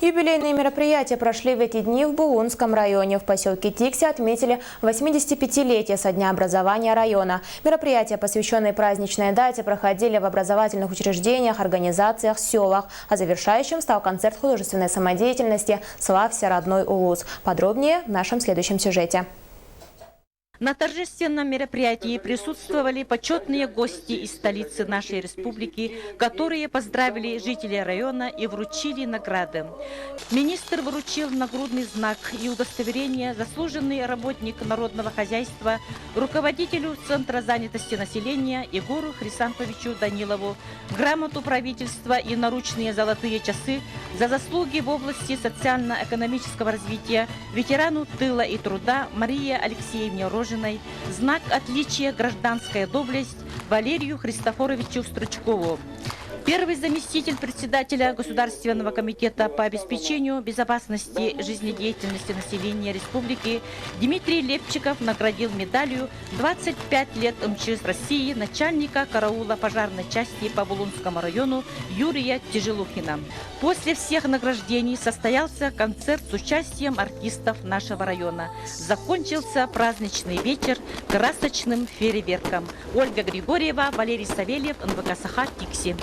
Юбилейные мероприятия прошли в эти дни в Булунском районе. В поселке Тикси отметили 85-летие со дня образования района. Мероприятия, посвященные праздничной дате, проходили в образовательных учреждениях, организациях, селах. А завершающим стал концерт художественной самодеятельности «Славься, родной Улус». Подробнее в нашем следующем сюжете. На торжественном мероприятии присутствовали почетные гости из столицы нашей республики, которые поздравили жителей района и вручили награды. Министр вручил нагрудный знак и удостоверение заслуженный работник народного хозяйства, руководителю Центра занятости населения Егору Хрисантовичу Данилову, грамоту правительства и наручные золотые часы за заслуги в области социально-экономического развития ветерану тыла и труда Марии Алексеевне Рожиной, знак отличия «Гражданская доблесть» Валерию Христофоровичу Стручкову. Первый заместитель председателя Государственного комитета по обеспечению безопасности жизнедеятельности населения республики Дмитрий Лепчиков наградил медалью 25 лет МЧС России начальника караула пожарной части по Булунскому району Юрия Тяжелухина. После всех награждений состоялся концерт с участием артистов нашего района. Закончился праздничный вечер красочным фейерверком. Ольга Григорьева, Валерий Савельев, НВК «Саха», Тикси.